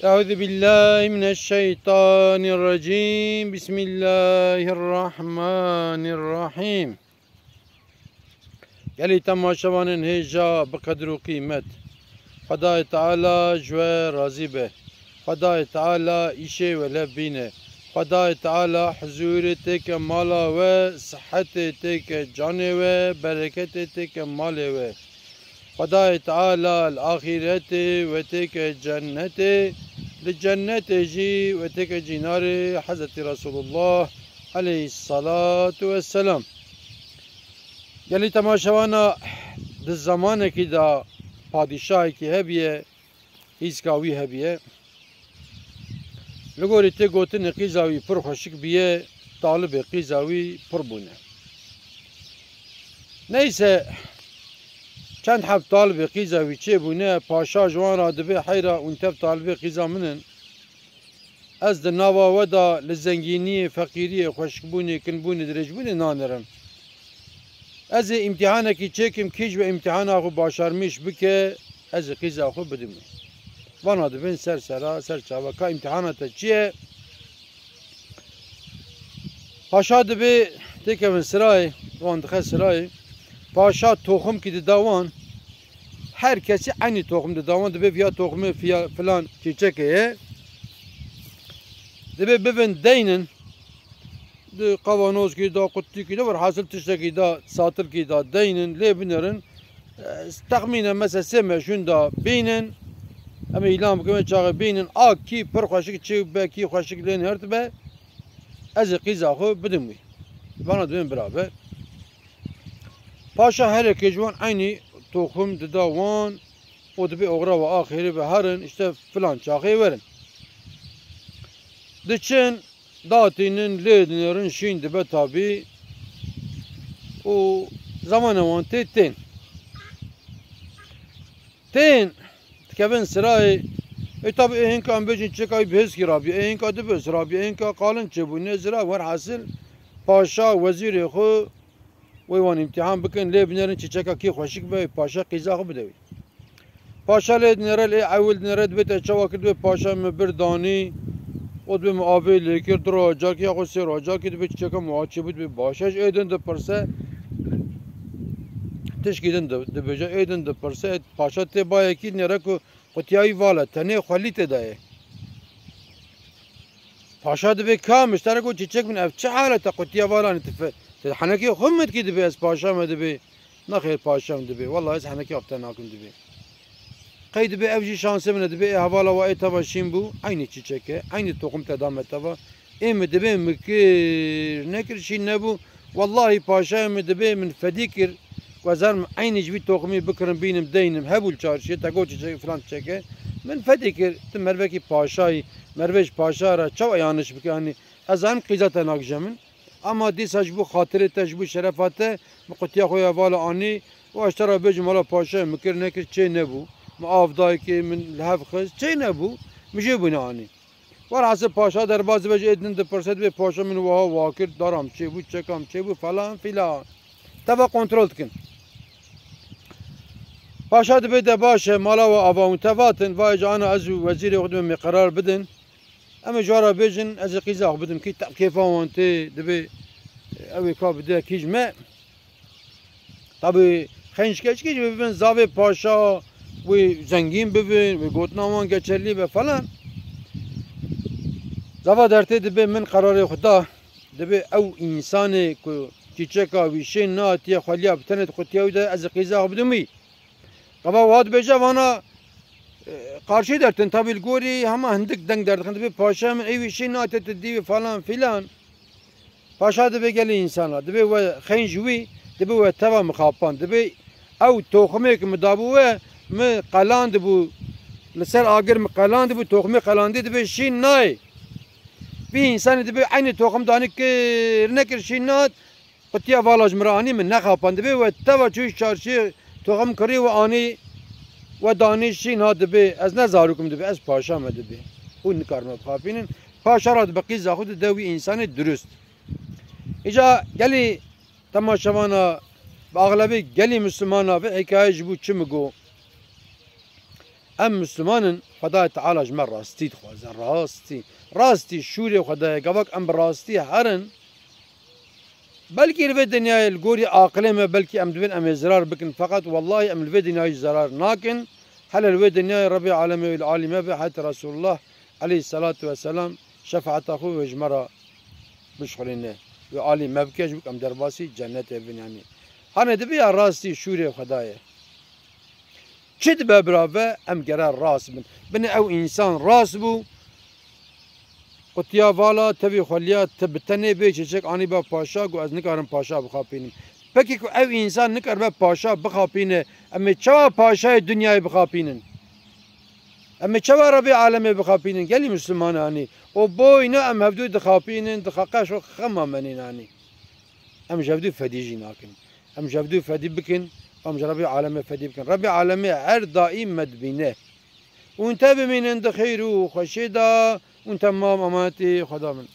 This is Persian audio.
أعوذ بالله من الشيطان الرجيم. بسم الله الرحمن الرحيم. گلی تماشاوانن هجا بقدر و قیمت خدای تعالی جوه راضی به، خدای تعالی ایشه و لبینه، خدای تعالی حضور تک مالا و صحت تک جان و برکت تک مال و خدای تعالی الآخرت و تک جنت لجنت جي وتك جنار حضرت رسول الله عليه الصلاة والسلام. گلی تماشاوانا در زمانه که دا پادشاهی که هبیه هیزکاوی هبیه لگوری تی گوتن قیزاوی پر خوشک بیه طالب قیزاوی پر بونه. نیسه چند حب طالب قیزاوی چه بونه پاشا جوان را دبی حیره اونتف طالب قیزا منن از در نوا ودا لزنگینی فقیری خوشکبونی کنبونی درجبونی نانرم. از امتحانه که چکم کیج و امتحانه خو باشارمیش بکه از قیزا خو بدم وانا دبین سر سرا سر چاوا که امتحانه تا چیه پاشا دبی تکه من سرای وان دخل سرای پاشا توخم که داوان her kesi aynı tohumda davan debe fiyat tohumu falan çiçeğe debe bevin deynin de kavanoz ki da kutu ki de var hasıl tişte ki da satır ki da deynin lebinlerin tahminen mesela seme şunda beynin ama ilan kime çağı beynin ak ki per khoşik çi be ki khoşik len her be az qizahu bidimi bana dön beraber paşa her kejwan aynı tohum davan o da bir oğra ve ahiri ve harın işte filan çakı verin. Diçin datinin ledinlerin şimdi be tabi o zaman avantı ten tkabin sırayı tabi ehinka ambejin çekay bez ki rabi ehinka de bez rabi ehinka kalın çebu ne zira var hasıl paşa veziri xo ویوان امتحان بکن لی بنرن چیچکا کی خوشک به پاشا قیزا خو بدوی پاشا لی نره لی اول نره دویت چوا کرد به پاشا مبردانی و دو معاوی لیکر درا جا کی خو سر جا کی دوی چیچکا معاچی بود به باشاش ایدن د پرسه تشکیدن د بجا ایدن د پرسه پاشا ته با کی نره کو قطیای والا تنه خلیت دای پاشا د به کام مشترک کو چیچک من اف چه حالت قطیا والا نتف حنکی همت کی دبی از پاشا مدبی نخیر پاشام دبی والله از حنکی افتن نکن دبی قید به اوجی شانس من دبی حوالا و ایتوا شیم بو aynı çiçeke aynı tohum tedam etava ام دبی مکر نکر شی نبو والله پاشا مدبی من فدیکر وزرم aynı جوی tohumu بکرم بینم دینم هبول چارشی تگو çiçek falan çeke من فدیکر تمربکی پاشای مروش پاشا را چو یانش بکی hani azan قیزات ناکجمن اما دیس هجبو خاطر تجبو شرفاته مقطعه خویا والا آنی و اشترا بجم والا پاشا مکر نکر چه نبو معاف دای که من لحف خز چه نبو میشه بونه آنی ور حسب پاشا در باز بج ادن ده پرسد به پاشا من وها واکر دارم چه بو چکم چه بو فلان فلان تبا کنترل کن پاشا ده بده باشه مالا و آبا متواتن و اجانا از وزیر خودم مقرار بدن اما جارا بيجن از قيزاق بدم كي كيف وانت دبي اوي كاب ده كيج ما طبي خنش كيج كيج ببين زاوي پاشا و زنگين ببين و گوتناوان گچرلی به فلان زاوا درته دبي من قرار خدا دبي او انسان کو چيچكا ويشي ناتي خليا بتنت قتياوي ده از قيزاق بدمي قبا واد بيجا وانا karşı dertin tabi gori ama hindik deng dertin tabi paşa min evi şey natet divi falan filan paşa da be geli insanlar da be ve khenjwi da be ve tava mkhapan da be ev toxme ki mdabu ve mi qaland bu lesel agir mi qaland bu toxme qaland da be şey nay bir insan da be aynı toxum danik nekir şey nat qtiya valaj mrani min nakhapan da be ve tava çuş çarşı toxum kari ve ani و دانشین ها دبی از نزارو کم دبی از پاشا مد دبی اون نکارم خافینن پاشا را دبی قیزا خود دوی انسان درست ایجا گلی تماشاوانا با اغلبی گلی مسلمانا و حکایه جبو چی مگو ام مسلمان خدای تعالی جمع راستي تخواز راستي شوري خدای قبك ام راستي هرن بلكي الفي دنيا الجوري عاقله ما بلكي ام دبن ام زرار بكن فقط والله ام الفي دنيا زرار لكن هل الفي دنيا ربي العالمين والعالمين بحيث رسول الله عليه الصلاة والسلام شفعت أخوه وجمرة بشغلنا وعالي ما بكيش بك أم درباسي جنة ابن يعني أنا دبي راستي شوري وخدايا شد ببرافة أم قرار راس بن أو إنسان راس بو قطيا فالا تبي خليات تبتني بيش شك أنا بباشا قو از نكارم باشا بخابيني بكي كو أو إنسان نكار بباشا بخابينه أما شوا باشا الدنيا بخابينن اما چوا ربي عالمي بخابينن قالي مسلمان اني او بوينا ام هفدو دخابينن دخاقاش خما منين اني ام جابدو فديجي ناكن ام جابدو فدي بكن ام ربي عالمي فدي بكن ربي عالمي هر دائم مدبينه وانت بمن خير وخشيدا وانت امام اماتي خدا من